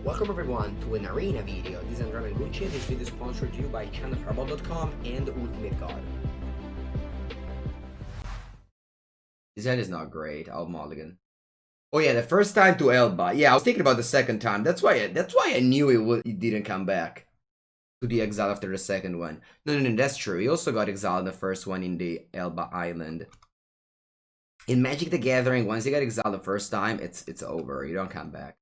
Welcome everyone to an arena video. This is Andrea Mengucci. This video is sponsored to you by channelfireball.com and Ultimate God. This head is not great. I'll mulligan. Oh yeah, the first time to Elba. Yeah, I was thinking about the second time. That's why I knew it didn't come back to the exile after the second one. No, that's true. He also got exiled in the first one in the Elba Island. In Magic the Gathering, once you get exiled the first time, it's over. You don't come back.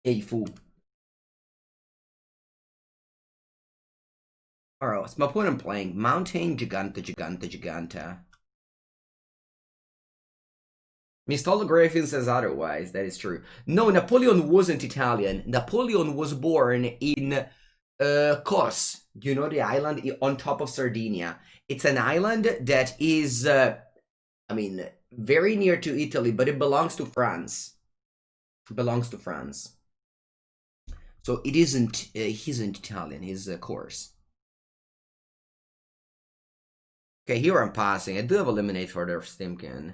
Hey, fool. Alright, what's my opponent playing? Mountain Giganta. Mr. Griffin says otherwise, that is true. No, Napoleon wasn't Italian. Napoleon was born in Kos. Do you know the island on top of Sardinia? It's an island that is, very near to Italy, but it belongs to France. It belongs to France. So it isn't, he isn't Italian, he's Corse. Okay, here I'm passing. I do have Eliminate for their Stimkin.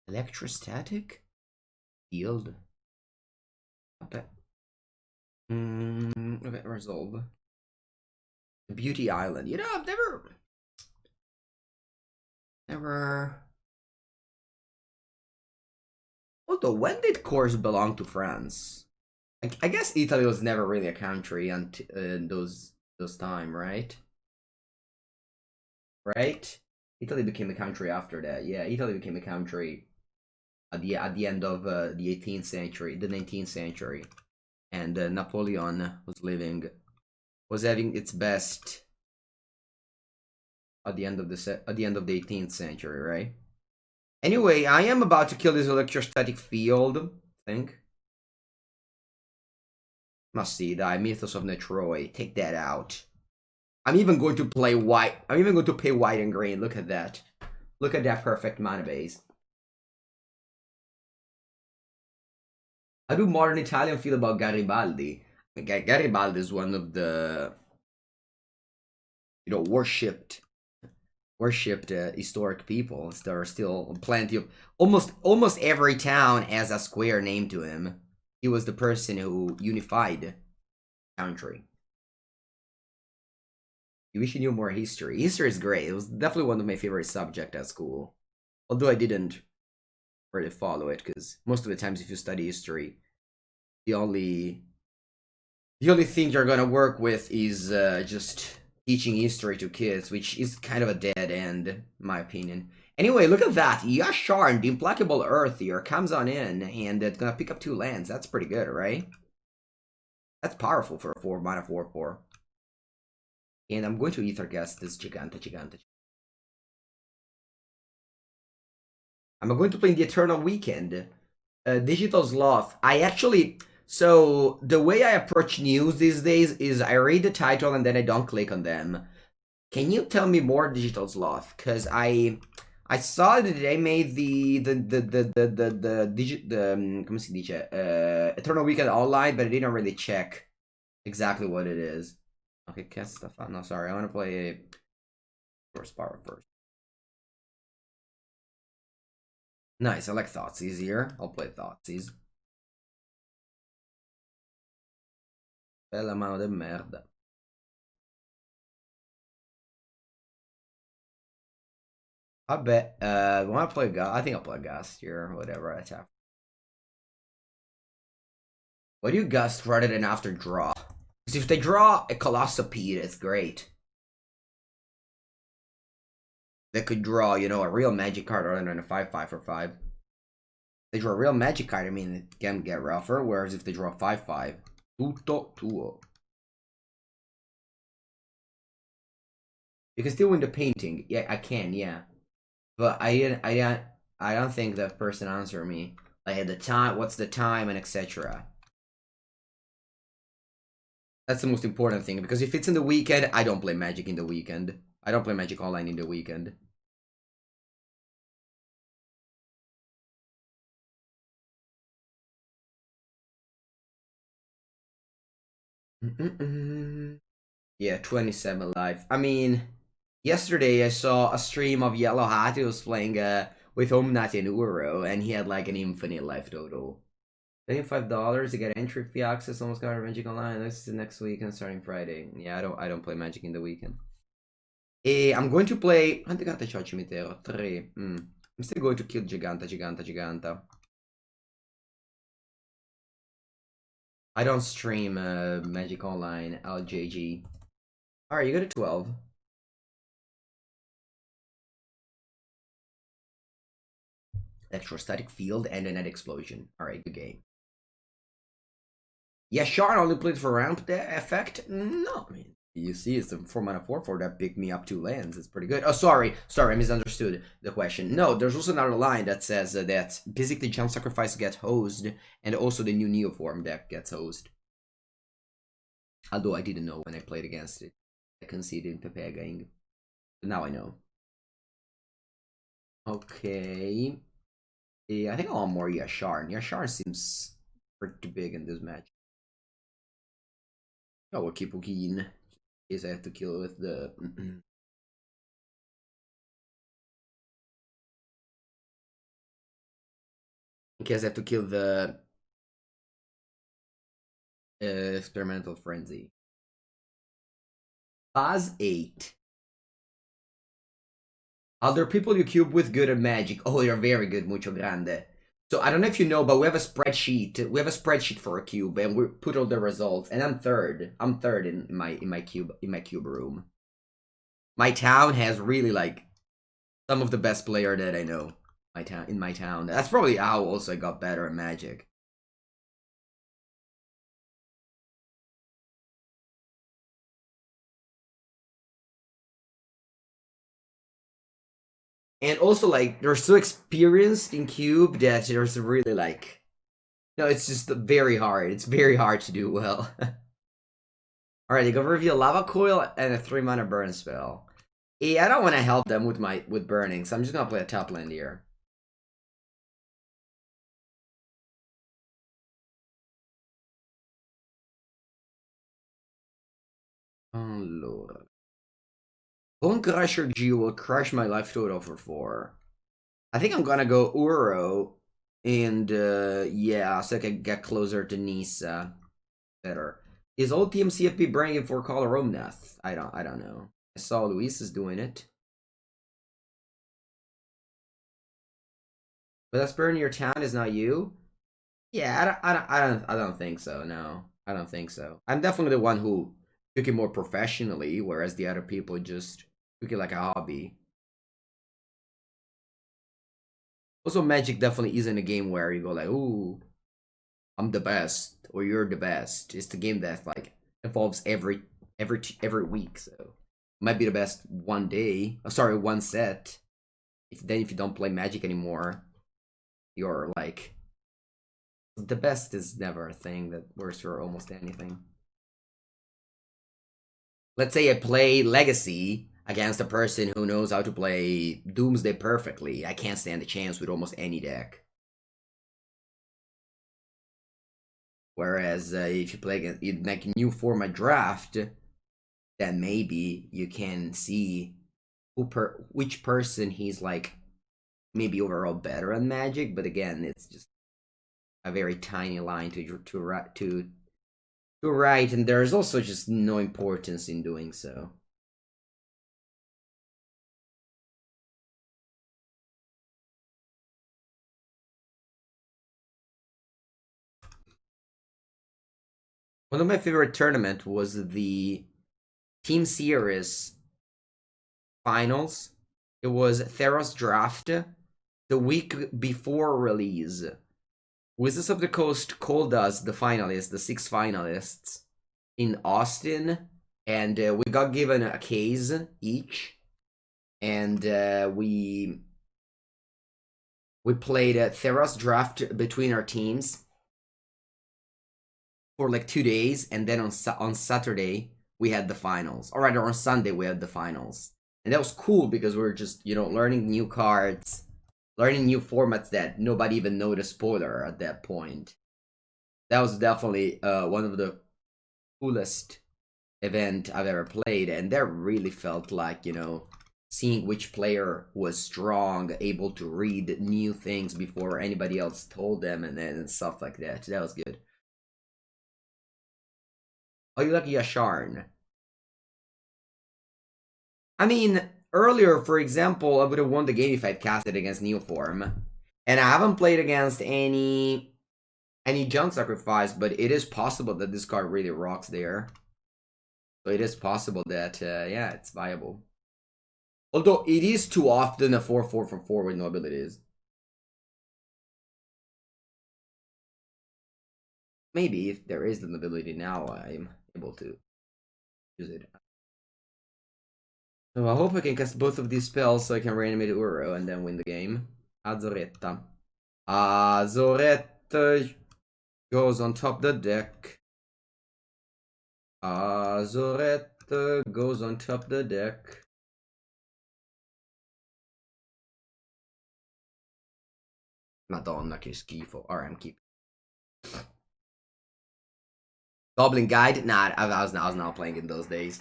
Electrostatic? Field? Okay. Okay, resolve. Beauty Island. You know, I've never... Although, when did Corse belong to France? I guess Italy was never really a country until those time, right? Right? Italy became a country after that. Yeah, Italy became a country at the end of the 18th century, the 19th century, and Napoleon was having its best at the end of the 18th century, right? Anyway, I am about to kill this electrostatic field, I think. Must see die, Mythos of Netroy. Take that out. I'm even going to play white. I'm even going to pay white and green. Look at that. Look at that perfect mana base. How do modern Italian feel about Garibaldi? Garibaldi is one of the, worshipped historic peoples. There are still plenty of almost every town has a square named to him. He was the person who unified the country. You wish you knew more history. History is great. It was definitely one of my favorite subjects at school. Although I didn't really follow it, because most of the times if you study history, the only thing you're gonna work with is just teaching history to kids, which is kind of a dead end, in my opinion. Anyway, look at that. Yasharn, the Implacable Earthier, comes on in, and it's gonna pick up 2 lands. That's pretty good, right? That's powerful for a 4-mana 4/4. And I'm going to Ether Guest this Giganta. I'm going to play in the Eternal Weekend. Digital Sloth. So, the way I approach news these days is I read the title and then I don't click on them. Can you tell me more, Digital Sloth? Because I saw that they made come si dice, Eternal Weekend online, but I didn't really check exactly what it is. Okay, cast stuff out. No, sorry, I want to play Force Power first. Nice, I like Thoughtseize here. I'll play Thoughtseize. Bella mano de merda. I bet. Want to play Gust? I think I'll play Gust here. Whatever I tap. Why do you Gust rather than after draw? Because if they draw a Colossopede, it's great. They could draw, a real magic card rather than a 5/5 for 5. If they draw a real magic card, I mean, it can get rougher. Whereas if they draw a 5/5, tutto tuo. You can still win the painting. Yeah, I can. Yeah, but I don't think that person answered me. Like at the time, what's the time, and etc. That's the most important thing, because if it's in the weekend, I don't play Magic in the weekend. I don't play Magic Online in the weekend. Yeah, 27 live. I mean, Yesterday, I saw a stream of Yellow Hat who was playing with Omnat and Uro, and he had like an infinite life total. $25 to get entry fee access. Almost got Magic Online. This is next week and starting Friday. Yeah, I don't play Magic in the weekend. I'm going to play. Quante carte c'ho al cimitero? 3. I'm still going to kill Giganta. I don't stream Magic Online, LJG. Alright, you go to 12. Electrostatic field and a net explosion. Alright, good game. Yeah, Shard only played for ramp effect? No, I mean, you see, it's a 4-mana 4/4 that picked me up 2 lands. It's pretty good. Oh, sorry, I misunderstood the question. No, there's also another line that says that basically Jump Sacrifice gets hosed, and also the new Neoform deck gets hosed. Although I didn't know when I played against it. I conceded in Pepegaing. But now I know. Okay. Yeah, I think I want more Yashar. Yashar seems pretty big in this match. Oh, we'll keep Ukeen. In case I have to kill with the... In case I have to kill the... Experimental Frenzy. Phase 8. Other people you cube with good at Magic. Oh, you're very good, mucho grande. So I don't know if you know, but we have a spreadsheet. We have a spreadsheet for a cube, and we put all the results. And I'm third. I'm third in my cube room. My town has really like some of the best player that I know. In my town. That's probably how also I got better at Magic. And also like they're so experienced in cube that there's really like no, it's just very hard. It's very hard to do well. Alright, they go reveal Lava Coil and a 3-mana burn spell. I don't want to help them with burning, so I'm just gonna play a top land here. Oh lord. Bone Crusher G will crush my life total for 4. I think I'm gonna go Uro and yeah, so I can get closer to Nisa. Better. Is old team CFP bringing for Color Omnath? I don't know. I saw Luis is doing it. But that's burn your town is not you? Yeah, I don't think so. No, I don't think so. I'm definitely the one who took it more professionally, whereas the other people just took it like a hobby. Also, Magic definitely isn't a game where you go like, "Ooh, I'm the best," or "You're the best." It's the game that like evolves every week, so it might be the best one day. Oh, sorry, one set. If you don't play Magic anymore, you're like the best is never a thing that works for almost anything. Let's say I play Legacy against a person who knows how to play Doomsday perfectly. I can't stand a chance with almost any deck. Whereas if you play like a new format draft, then maybe you can see which person he's like maybe overall better on Magic. But again, it's just a very tiny line to write, and there's also just no importance in doing so. One of my favorite tournament was the Team Series finals. It was Theros Draft the week before release. Wizards of the Coast called us the finalists, the 6 finalists, in Austin, and we got given a case each, and we played a Theros Draft between our teams for like 2 days, and then on Saturday we had the finals. Or rather, on Sunday we had the finals, and that was cool because we were just learning new cards, learning new formats that nobody even know the spoiler at that point. That was definitely one of the coolest event I've ever played, and that really felt like, you know, seeing which player was strong, able to read new things before anybody else told them, and then stuff like that. That was good. Oh, you lucky Yasharn. I mean, earlier, for example, I would have won the game if I'd cast it against Neoform. And I haven't played against any junk sacrifice, but it is possible that this card really rocks there. So it is possible that, yeah, it's viable. Although it is too often a 4/4 for 4 with no abilities. Maybe if there is an ability now, I'm able to use it. So I hope I can cast both of these spells so I can reanimate Uro and then win the game. Azoretta. Azoretta goes on top of the deck. Azoretta goes on top of the deck. Madonna, che schifo. Alright, I'm keeping. Goblin Guide? Nah, I was not playing in those days.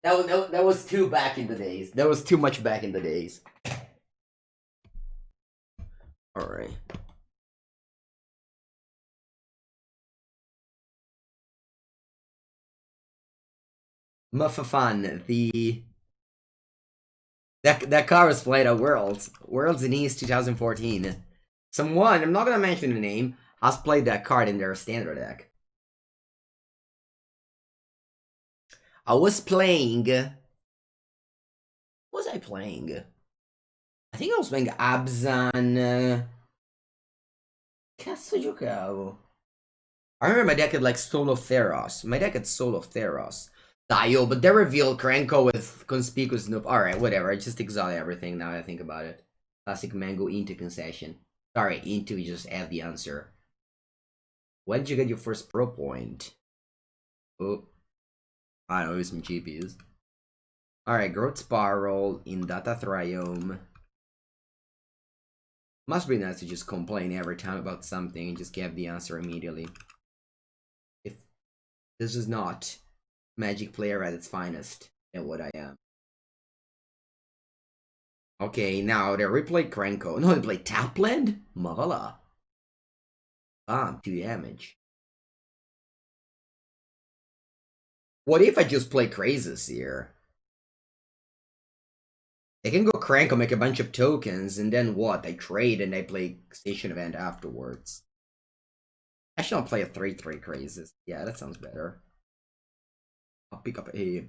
That was too back in the days. That was too much back in the days. Alright. Muffafan, that car was played at Worlds in East 2014. Someone, I'm not gonna mention the name, has played that card in their standard deck. I was playing. What was I playing? I think I was playing Abzan. Cazzo giocavo? I remember my deck had like Soul of Theros. My deck had Soul of Theros. Dio, but they revealed Krenko with Conspicuous Noob. Alright, whatever. I just exile everything now that I think about it. Classic Mango into concession. Sorry, into we just add the answer. When did you get your first pro point? Oh. I don't know, some GPs. Alright, Growth Spiral in Data Thriome. Must be nice to just complain every time about something and just get the answer immediately. If this is not Magic player at its finest, then what I am. Okay, now they replayed Krenko. No, they played Tapland? Mavala. Bam, 2 damage. What if I just play Crazes here? They can go Krenko, make a bunch of tokens, and then what? I trade and I play Station Event afterwards. Actually, I'll play a 3/3 Crazes. Yeah, that sounds better. I'll pick up a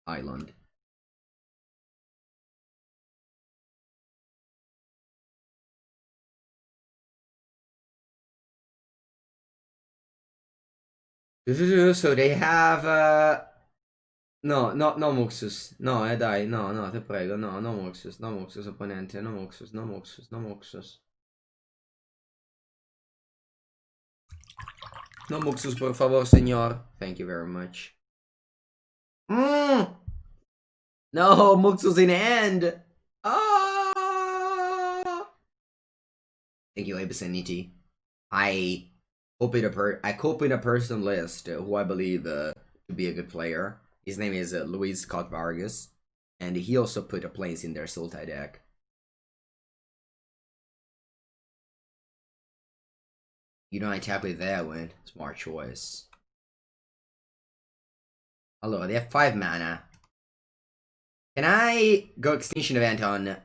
Island. So they have no, no Muxus. No, dai, no, te prego, no Muxus, no Muxus opponente, no Muxus, no Muxus, no Muxus. No Muxus, por favor, señor. Thank you very much. No, Muxus in hand. Ah! Thank you, Abisaniti. I copied a person list who I believe to be a good player. His name is Luis Scott Vargas, and he also put a planes in their Sultai deck. You know, I tap with that one. Smart choice. Allora, they have 5 mana. Can I go Extinction Event on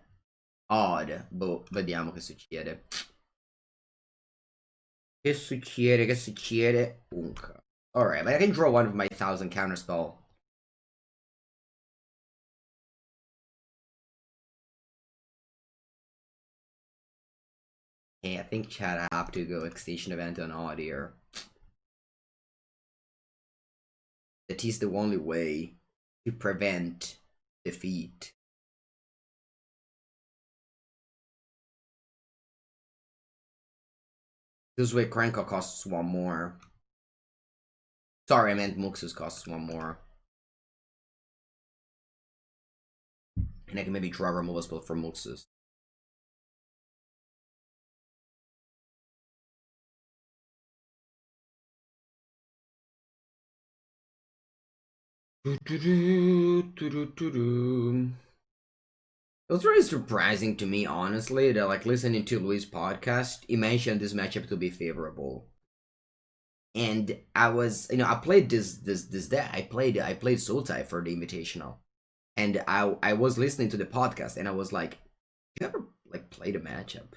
Odd? Boh, vediamo che succede. Che succede? Unca. Alright, but I can draw one of my 1000 counterspell. Hey, I think chat I have to go Extinction Event on Odd here. That is the only way to prevent defeat. This way Krenko costs 1 more. Sorry, I meant Muxus costs 1 more. And I can maybe draw removal spell for Muxus. It was really surprising to me, honestly, that like listening to Louis' podcast, he mentioned this matchup to be favorable. And I was, I played this deck. I played Sultai for the Invitational, and I was listening to the podcast, and I was like, "You ever like played a matchup?"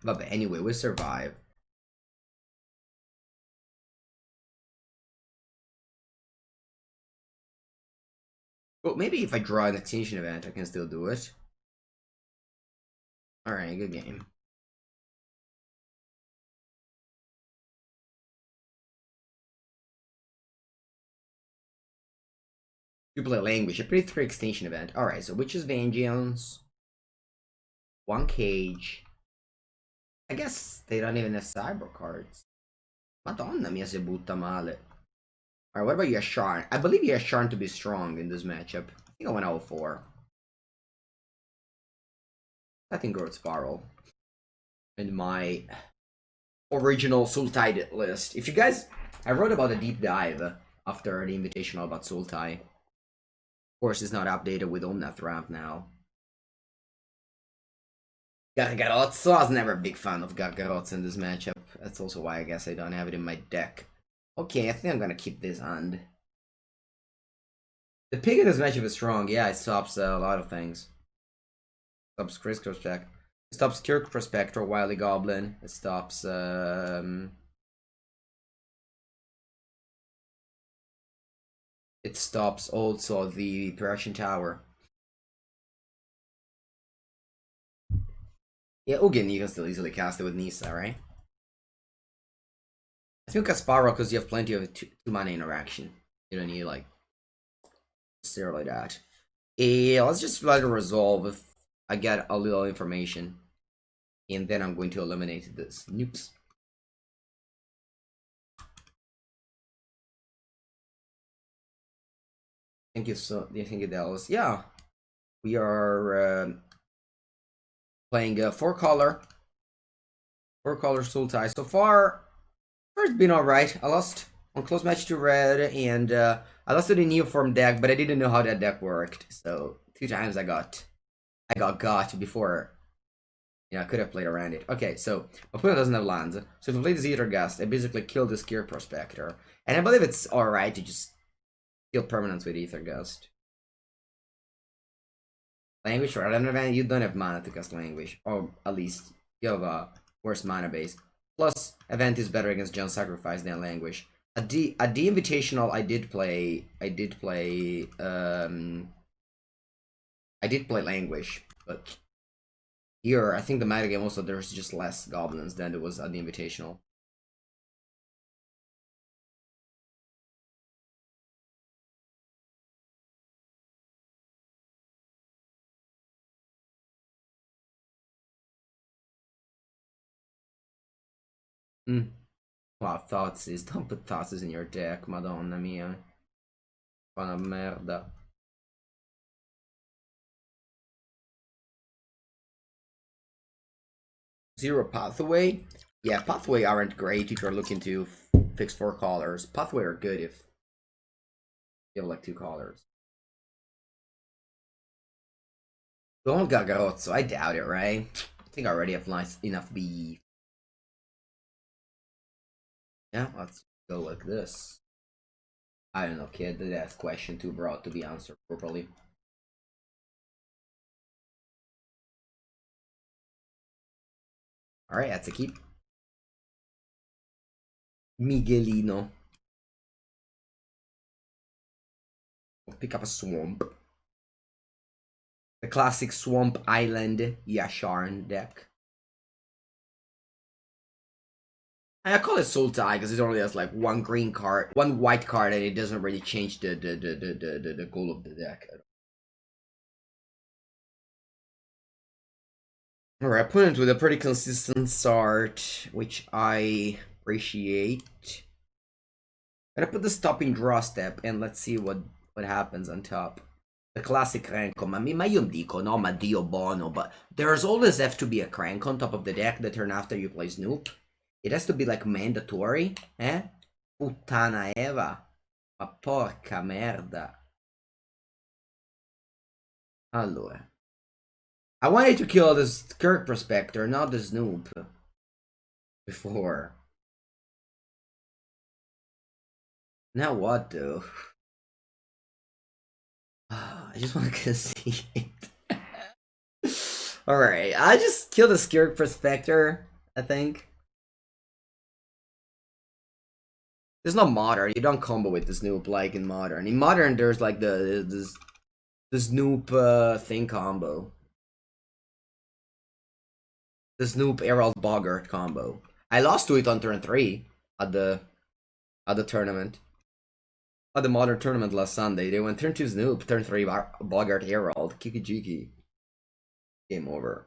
But anyway, we survived. Well, maybe if I draw an extinction event, I can still do it. All right, good game. You play language, a pretty 3 extinction event. All right, so Witch's Vengeance, 1 cage. I guess they don't even have cyber cards. Madonna mia se butta male. Alright, what about Yasharn? I believe Yasharn to be strong in this matchup. I think I went 0-4. I think Growth Spiral. In my original Sultai list. If you guys... I wrote about a deep dive after the Invitational about Sultai. Of course, it's not updated with Omnath ramp now. Gargarozzo, I was never a big fan of Gargarozzo in this matchup. That's also why I guess I don't have it in my deck. Okay, I think I'm gonna keep this hand. The pig in this matchup is strong. Yeah, it stops a lot of things. Stops Crisscross Jack. It stops Kirk Prospector, Wily Goblin. It stops it stops also the Prussian Tower. Yeah, Ugin you can still easily cast it with Nisa, right? I think Kasparov because you have plenty of 2 mana interaction. You don't need like necessarily that. Let's just let it resolve if I get a little information. And then I'm going to eliminate this. Noops. Thank you thank you, Dallas. Yeah. We are playing a 4-color. 4-color Sultai. So far, it's been alright. I lost on close match to red, and I lost to the Neoform deck, but I didn't know how that deck worked. So 2 times I got before. I could have played around it. Okay, so my opponent doesn't have lands. So if I play the Ether Gust, I basically kill the Skier Prospector. And I believe it's alright to just kill permanents with Ether Gust. Language for Eleven Event, you don't have mana to cast Language. Or at least you have a worse mana base. Plus, Event is better against John Sacrifice than Language. At the Invitational, I did play Language, but here I think the metagame also there's just less goblins than there was at the Invitational. Wow, Thoughtseize. Don't put Thoughtseize in your deck, madonna mia. Fa una merda. Zero Pathway? Yeah, Pathway aren't great if you're looking to fix 4 colors. Pathway are good if you have like 2 colors. Don't Gagarozzo, I doubt it, right? I think I already have enough beef. Yeah, let's go like this. I don't know, kid. That question too broad to be answered properly. Alright, that's a keep. Miguelino. We'll pick up a swamp. The classic Swamp Island Yasharn deck. I call it Sultai because it only has like 1 green card, 1 white card, and it doesn't really change the goal of the deck. Alright, opponent with a pretty consistent start, which I appreciate. I'm gonna put the stopping draw step and let's see what happens on top. The classic crank. Ma io dico, no, ma Dio bono, but there's always have to be a crank on top of the deck the turn after you play Snoop. It has to be like mandatory, eh? Puttana Eva. Ma porca merda. Allora. I wanted to kill this Kirk Prospector, not the Snoop. Before. Now what, though? I just want to see it. Alright, I just killed the Skirk Prospector, I think. There's no Modern. You don't combo with the Snoop like in Modern. In Modern, there's like the Snoop thing combo. The Snoop Errol Bogart combo. I lost to it on turn 3 at the tournament. At the Modern tournament last Sunday. They went turn 2 Snoop, turn 3 Bogart Herald. Kiki Jiki. Game over.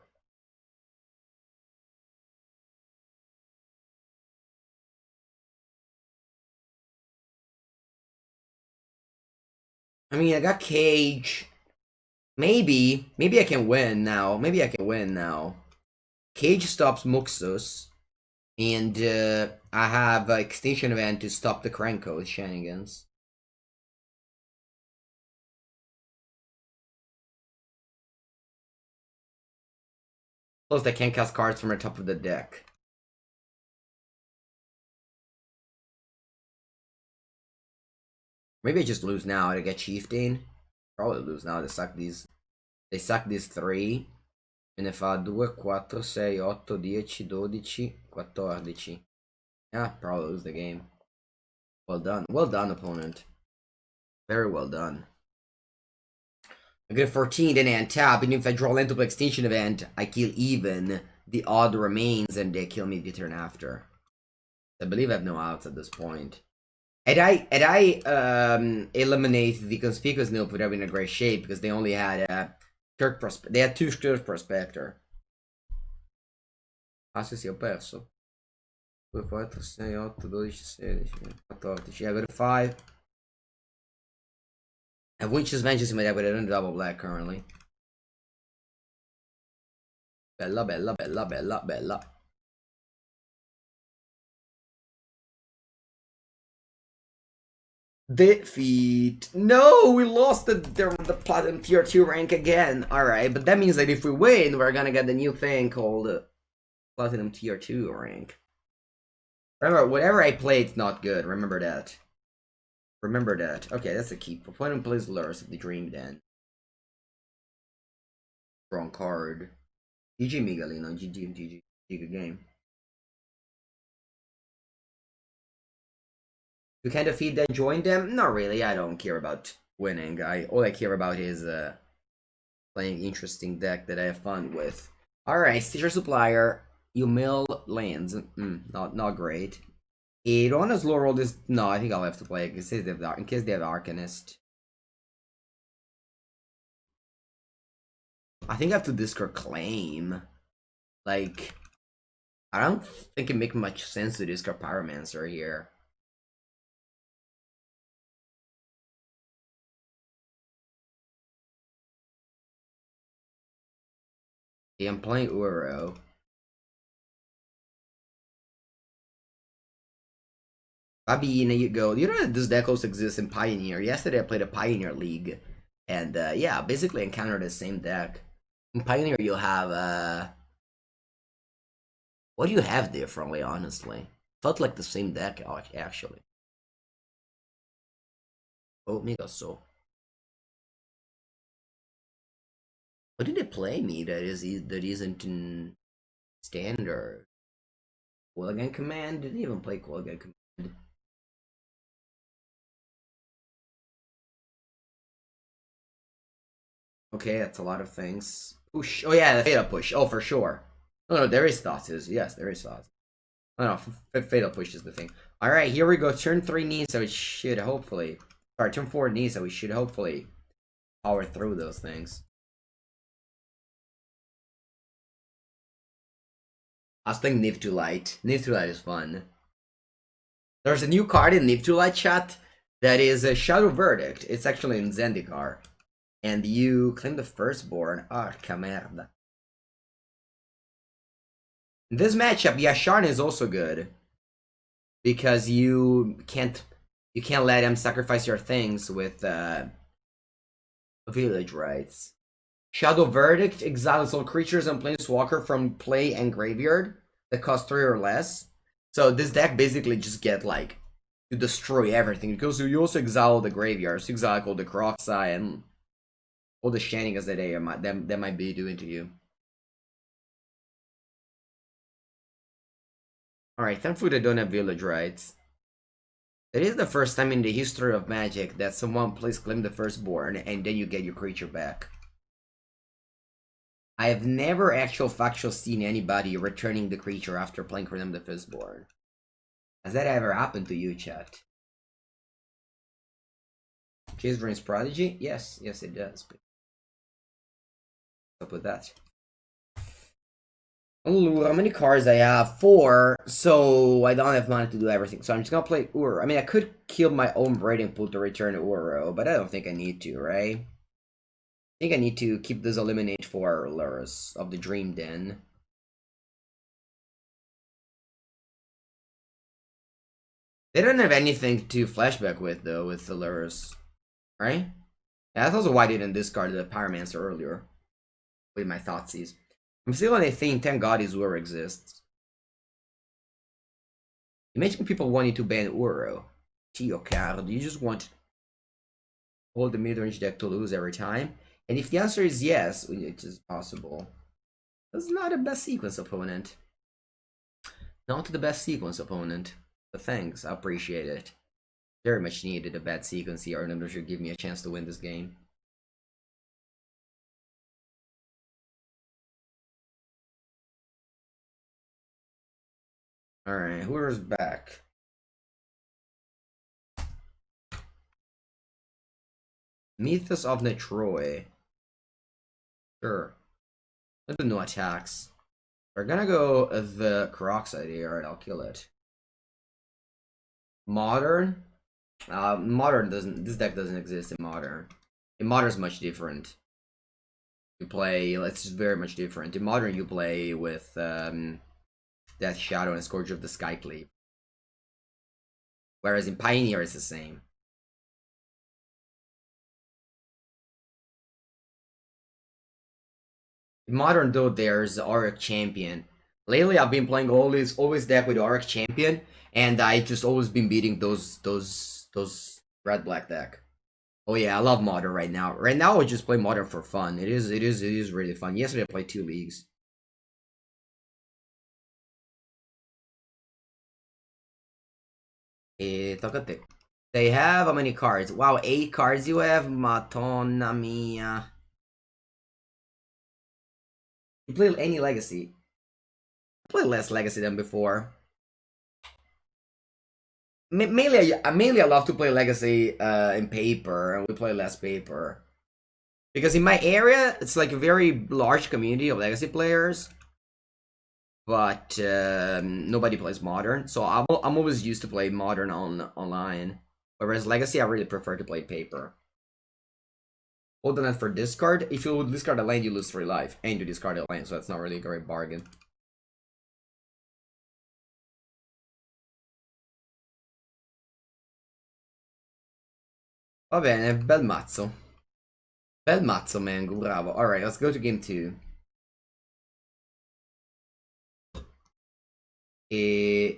I mean, I got Cage. Maybe I can win now. Maybe I can win now. Cage stops Muxus. And I have an extinction event to stop the Krenko shenanigans. Plus, I can't cast cards from the top of the deck. Maybe I just lose now to get Chieftain. Probably lose now. They suck these 3. Me ne fa 2, 4, 6, 8, 10, 12, 14. Yeah, probably lose the game. Well done. Well done, opponent. Very well done. I get 14, then I untap, and if I draw land to play extinction event, I kill even. The odd remains, and they kill me the turn after. I believe I have no outs at this point. Had I eliminate the conspicuous Nilp, would have been in a great shape because they only had Kirk Prospector. They had 2 Kirk Prospector. Ah, sì, ho perso. 2, 4, 6, 8, 12, 16, 14. I go to 5. I have Winch's Vengeance in my deck, but I don't double black currently. Bella, bella, bella, bella, bella. Defeat. No, we lost the Platinum Tier 2 rank again. Alright, but that means that if we win, we're gonna get the new thing called Platinum Tier 2 rank. Remember, whatever I play, it's not good. Remember that. Remember that. Okay, that's a keep. Opponent plays Lurus of the Dream Den. Wrong card. GG Migalino. GG. Good game. You can defeat them, join them? Not really. I don't care about winning. All I care about is playing interesting deck that I have fun with. Alright, Stitcher Supplier. You mill lands. Not great. Irona's Laurel is... No, I think I'll have to play it in case they have Arcanist. I think I have to discard Claim. Like... I don't think it makes much sense to discard Pyromancer here. Yeah, I'm playing Uro. Babine, you go. You know that this deck also exists in Pioneer. Yesterday I played a Pioneer League. And yeah, basically encountered the same deck. In Pioneer you'll have what do you have differently, honestly? Felt like the same deck actually. Oh, Migaso. What did they play me that isn't in standard? Quilligan Command? Didn't even play Quilligan Command. Okay, that's a lot of things. Push. Oh yeah, the Fatal Push. Oh, for sure. No, there is Thought's. Yes, there is Thought's. Oh no, Fatal Push is the thing. Alright, here we go. Turn 3 Nisa, we should hopefully... Sorry, turn 4 Nisa, we should hopefully power through those things. I was playing Niv to Light. Niv to Light is fun. There's a new card in Niv to Light chat that is a Shadow Verdict. It's actually in Zendikar. And you claim the firstborn. Arca merda. This matchup, Yasharn is also good. Because you can't let him sacrifice your things with village rights. Shadow Verdict exiles all creatures and planeswalker from play and graveyard that cost 3 or less. So this deck basically just get like to destroy everything because you also exile the graveyards, you exile all the Croxai and all the shenanigans that they might be doing to you. Alright, thankfully they don't have village rights. It is the first time in the history of Magic that someone plays Claim the Firstborn and then you get your creature back. I have never factually seen anybody returning the creature after playing Claim the Firstborn. Has that ever happened to you, chat? Chase Drain's Prodigy? Yes, it does. Up with that. Ooh, how many cards I have? 4, so I don't have money to do everything. So I'm just gonna play Uro. I mean, I could kill my own Braiding Pool to return Uro, but I don't think I need to, right? I think I need to keep this eliminate for Lurus of the Dream Den. They don't have anything to flashback with, though, with the Lurus, right? Yeah, that's also why I didn't discard the Pyromancer earlier. With my Thoughtseize. I'm still on a thing, thank God Uro exists. Imagine people wanting to ban Uro. Tio card, you just want all the midrange deck to lose every time? And if the answer is yes, which is possible, that's not the best sequence opponent. Not the best sequence opponent. But thanks, I appreciate it. Very much needed a bad sequence here, and should give me a chance to win this game. Alright, who's back? Mythos of Netroy. Sure. Let's do no attacks. We're gonna go the Croxide here, alright, I'll kill it. Modern? Modern doesn't, this deck doesn't exist in Modern. In Modern is much different. You play, it's very much different. In Modern you play with Death Shadow and Scourge of the Skycleave. Whereas in Pioneer it's the same. In Modern though, there's Auric Champion. Lately I've been playing always deck with Auric Champion, and I just always been beating those red-black deck. Oh yeah, I love Modern right now. Right now I just play Modern for fun. It is really fun. Yesterday I played 2 leagues. Tocca a te. They have how many cards? Wow, 8 cards you have? Madonna mia. You play any Legacy? I play less Legacy than before. Mainly I love to play Legacy in paper, and we play less paper. Because in my area, it's like a very large community of Legacy players. But nobody plays Modern, so I'm always used to play Modern online. Whereas Legacy, I really prefer to play paper. Hold the land for discard. If you discard a land, you lose 3 life. And you discard a land, so that's not really a great bargain. Va bene, bel mazzo. Bel mazzo, Mengu, bravo. Alright, let's go to game 2.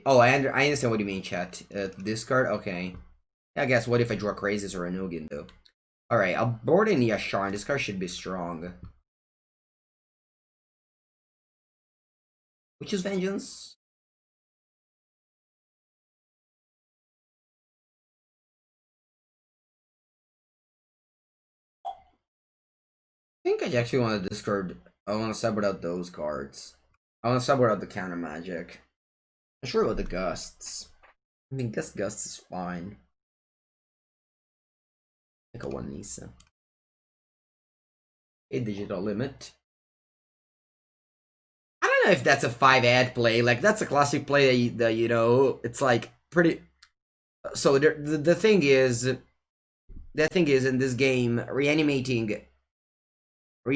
Oh, I understand what you mean, chat. Discard? Okay. I guess, what if I draw Crazes or a Nuggin, though? Alright, I'll board in Yasharn. This card should be strong. Which is Vengeance? I think I actually want to discard. I want to separate out those cards. I want to separate out the counter magic. I'm sure about the gusts. I mean, gusts is fine. I think I want Nisa. A digital limit. I don't know if that's a 5-ad play. Like, that's a classic play that you know, it's like pretty. So the thing is in this game, reanimating. Or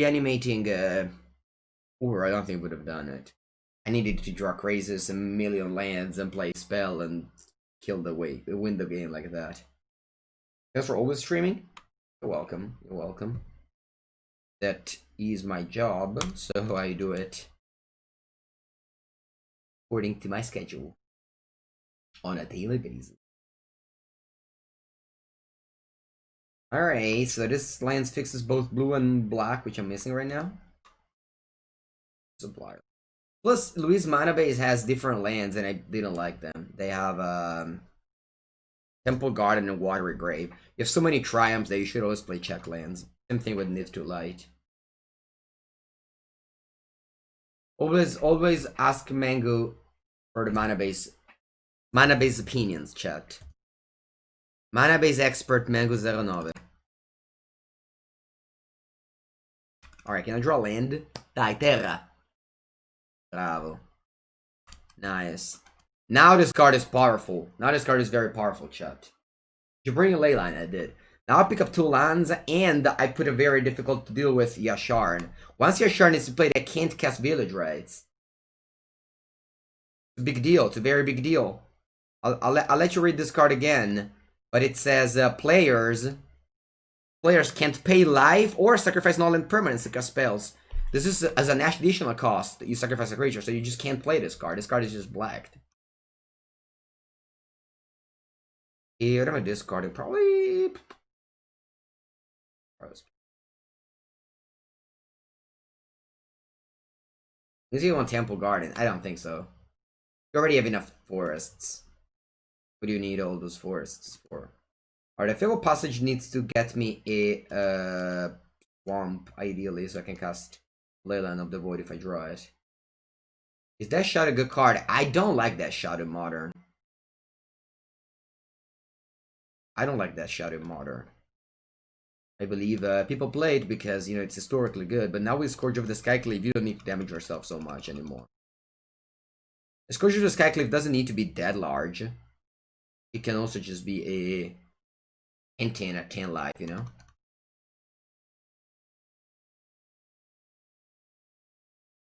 I don't think would have done it. I needed to draw crazes, a million lands, and play spell and kill the win the game like that. Thanks for always streaming. You're welcome. You're welcome. That is my job, so I do it according to my schedule on a daily basis. Alright, so this lands fixes both blue and black, which I'm missing right now. Supplier. Plus, Luis mana base has different lands, and I didn't like them. They have Temple Garden and Watery Grave. You have so many triumphs that you should always play check lands. Same thing with Nith to Light. Always ask Mango for the mana base opinions, chat. Mana base expert Mango 09. Alright, can I draw land? Dai, terra. Bravo. Nice. Now this card is powerful. Now this card is very powerful, chat. You bring a leyline, I did. Now I pick up 2 lands, and I put a very difficult to deal with Yasharn. Once Yasharn is played, I can't cast Village Rites. It's a big deal. It's a very big deal. I'll let you read this card again, but it says players can't pay life or sacrifice non-land permanents to cast spells. This is as an additional cost that you sacrifice a creature, so you just can't play this card. This card is just blacked. Yeah, what am I discarding? Probably. Is he want Temple Garden? I don't think so. You already have enough forests. What do you need all those forests for? Alright, the Fabled Passage needs to get me a swamp, ideally, so I can cast Leyline of the Void if I draw it. Is Death Shot a good card? I don't like Death Shot in Modern. I don't like Death Shot in Modern. I believe people play it because, you know, it's historically good, but now with Scourge of the Skyclave, you don't need to damage yourself so much anymore. The Scourge of the Skyclave doesn't need to be that large. It can also just be a 10 at 10 life, you know?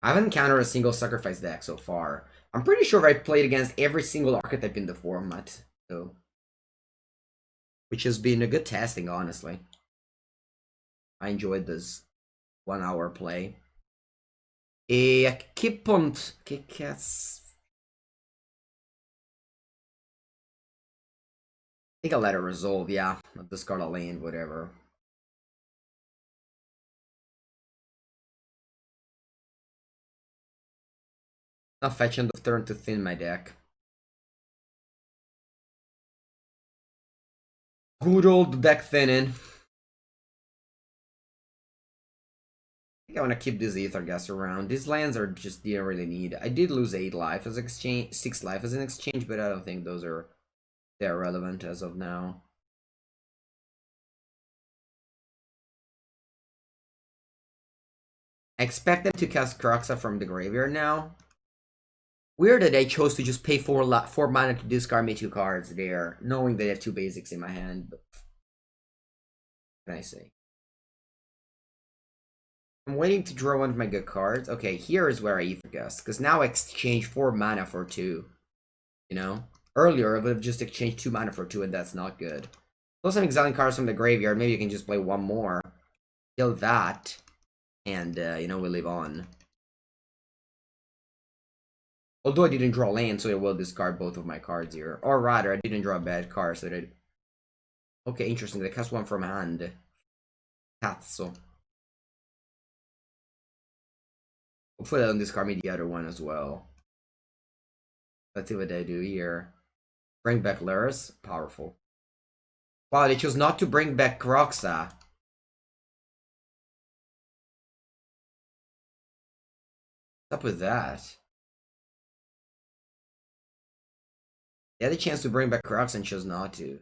I haven't encountered a single sacrifice deck so far. I'm pretty sure I played against every single archetype in the format, though. Which has been a good testing, honestly. I enjoyed this 1 hour play. I keep on kick-ass. I think I'll let it resolve, yeah. I'll discard a land, whatever. I'll fetch end of turn to thin my deck. Good old deck thinning. I think I want to keep this Ether Gas around. These lands are just didn't really need. I did lose 8 life as exchange, 6 life as an exchange, but I don't think those are they're relevant as of now. I expect them to cast Kroxa from the graveyard now. Weird that I chose to just pay 4 mana to discard me 2 cards there, knowing that I have 2 basics in my hand. But what can I say? I'm waiting to draw one of my good cards. Okay, here is where I Ether Gust, because now I exchange 4 mana for 2. You know? Earlier, I would have just exchanged 2 mana for 2, and that's not good. Plus, I'm exiling cards from the graveyard. Maybe you can just play 1 more. Kill that. And, you know, we live on. Although I didn't draw land, so I will discard both of my cards here. Or rather, I didn't draw a bad card, so that... Okay, interesting. They cast 1 from hand. Cazzo. Hopefully, they don't discard me the other one as well. Let's see what they do here. Bring back Luris. Powerful. Wow, they chose not to bring back Kroxa. What's up with that? They had a chance to bring back Kroxa and chose not to.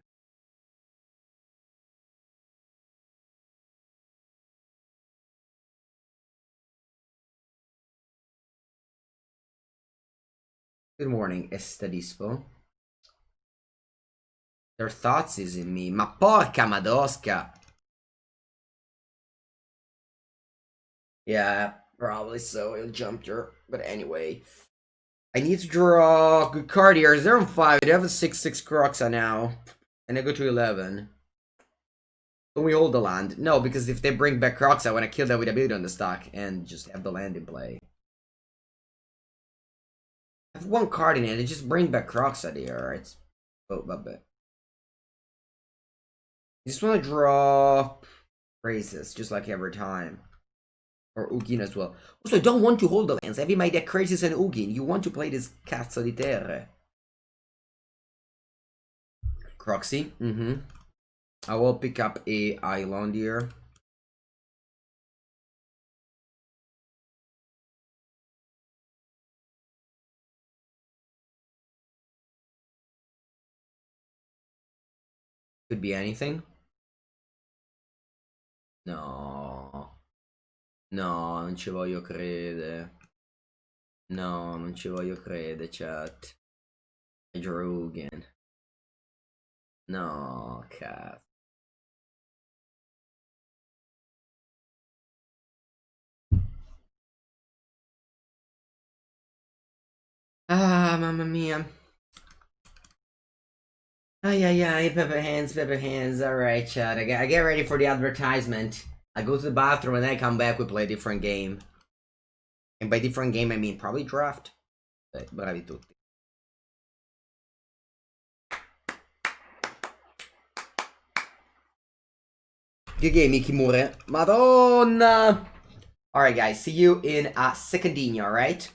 Good morning, Estadispo. Their thoughts is in me. Ma porca madosca! Yeah, probably so. It jumped her. But anyway. I need to draw a good card here. They're on 5. They have a 6/6 Croxa now. And I go to 11. Can we hold the land? No, because if they bring back Croxa, I want to kill that with ability on the stock and just have the land in play. I have one card in it, and just bring back Croxa there. It's a bit. I just want to draw Phrases, just like every time. Or Ugin as well. Also, I don't want to hold the lands. I have in my deck Crisis and Ugin. You want to play this Cazzo di Terre. Croxy. I will pick up a island here. Could be anything. No. No, non ci voglio credere. No, non ci voglio credere, chat. Drogen. No, cazzo. Ah, mamma mia. Ay, Pepper Hands. Alright, chat. I get ready for the advertisement. I go to the bathroom and then I come back, we play a different game. And by different game, I mean probably draft. Bravi tutti. Good game, Ikimure. Madonna! Alright, guys. See you in a secondino, alright?